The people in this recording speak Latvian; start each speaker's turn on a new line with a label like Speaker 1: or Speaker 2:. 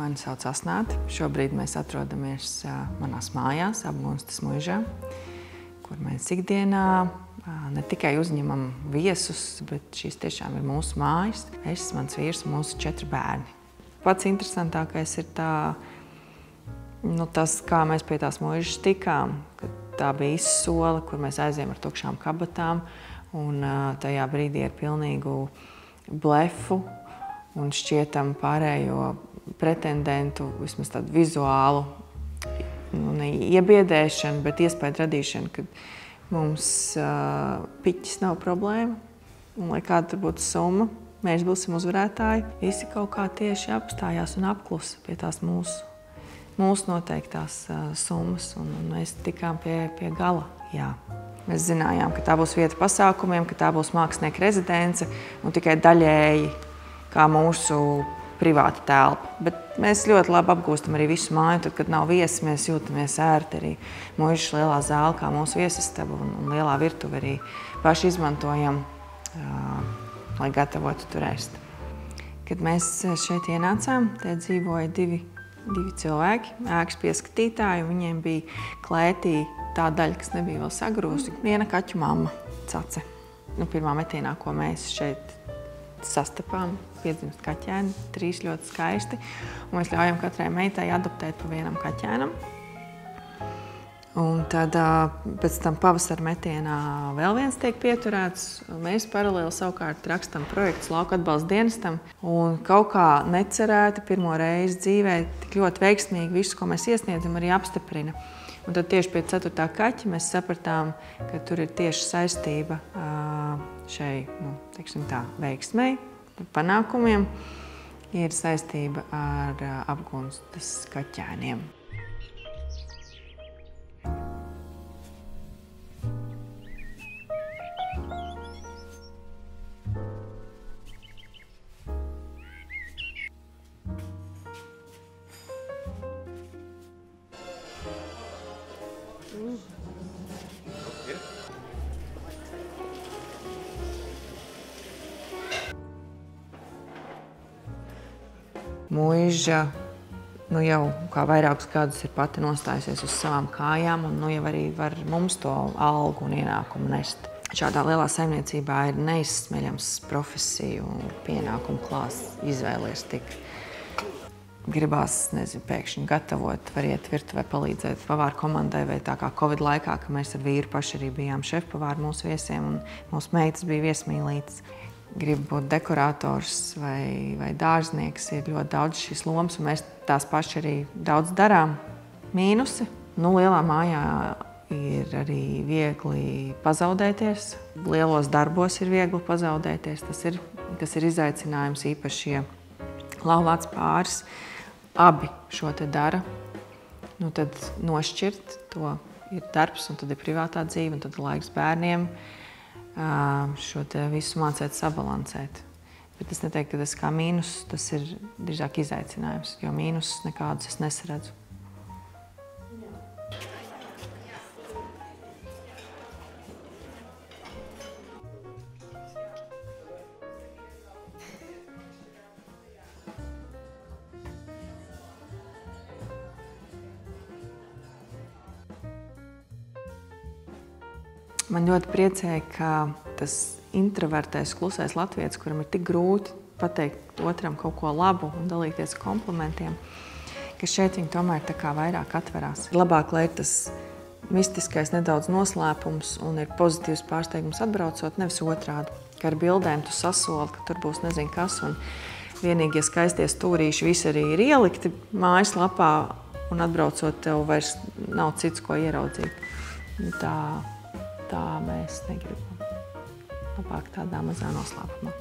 Speaker 1: Mani sauc Asnāte. Šobrīd mēs atrodamies manās mājās, Apgunstas muižā, kur mēs ikdienā ne tikai uzņemam viesus, bet šīs tiešām ir mūsu mājas. Es, mans vīrs un mūsu 4 bērni. Pats interesantākais ir tas, kā mēs pie tās muižas tikām. Tā bija izsole, kur mēs aizējām ar tukšām kabatām, un tajā brīdī ar pilnīgu blefu un šķietam pārējo pretendentu, vismaz tādu vizuālu iebiedēšanu, bet iespēju radīšanu, ka mums piķis nav problēma, un lai kāda tur būtu summa, mēs būsim uzvarētāji. Visi kaut kā tieši apstājās un apklusa pie tās mūsu noteiktās summas, un mēs tikām pie gala. Jā. Mēs zinājām, ka tā būs vieta pasākumiem, ka tā būs mākslinieka rezidence un tikai daļēji kā mūsu privāta telpa. Bet mēs ļoti labi apgūstam arī visu māju. Tad, kad nav viesi, mēs jūtamies ērti. Arī muižas lielā zāle kā mūsu viesistaba un lielā virtuve arī paši izmantojam, lai gatavotu tur ēst. Kad mēs šeit ienācām, te dzīvoja divi cilvēki, ēkas pieskatītāji, un viņiem bija klētī tā daļa, kas nebija vēl sagrūsta. Viena kaķu mamma, Cace. Pirmā metienā, ko mēs šeit sastapām, piedzimst kaķēni, 3 ļoti skaisti. Un mēs ļaujam katrai meitai adoptēt pa vienam kaķēnam. Un tad pēc tam pavasara metienā vēl viens tiek pieturēts. Mēs paralēli savukārt rakstam projektus Lauku atbalsta dienestam. Un kaut kā necerēti pirmo reizi dzīvē tik ļoti veiksmīgi visu, ko mēs iesniedzam, arī apstiprina. Un tad tieši pie 4. kaķa mēs sapratām, ka tur ir tieši saistība šai, teiksim tā, veiksmei, panākumiem, ir saistība ar Apgunstas kaķēniem. Muiža jau kā vairākus gadus ir pati nostājusies uz savām kājām un jau arī var mums to algu un ienākumu nest. Šādā lielā saimniecībā ir neizsmeļams profesiju un pienākumu klāsts izvēlies tik. Gribās, pēkšņi gatavot, var iet virtuvē palīdzēt pavāru komandai vai tā kā Covid laikā, ka mēs ar vīru paši arī bijām šefpavāri mūsu viesiem un mūsu meitas bija viesmīlītes. Grib būt dekorators vai dārznieks, ir ļoti daudz šīs lomas, un mēs tās paši arī daudz darām. Mīnusi. Lielā mājā ir arī viegli pazaudēties. Lielos darbos ir viegli pazaudēties. Tas ir izaicinājums īpaši, ja laulāts pāris abi šo te dara. Tad nošķirt to ir darbs, un tad ir privātā dzīve, un tad ir laiks bērniem. Šo te visu mācēt sabalansēt. Bet es neteiktu, ka tas kā mīnus, tas ir drīzāk izaicinājums, jo mīnusus nekādus es nesaredzu. Man ļoti priecēja, ka tas introvertais, klusais latvietis, kuram ir tik grūti pateikt otram kaut ko labu un dalīties komplimentiem, ka šeit viņi tomēr tā kā vairāk atverās. Labāk, lai ir tas mistiskais nedaudz noslēpums un ir pozitīvs pārsteigums atbraucot, nevis otrādi. Ka ar bildēm tu sasoli, ka tur būs nezinu kas, un vienīgie skaistie stūrīši visi arī ir ielikti mājaslapā, un atbraucot tev vairs nav cits, ko ieraudzīt. Tā mēs negribam. Labāk tādā mazā noslēpumā.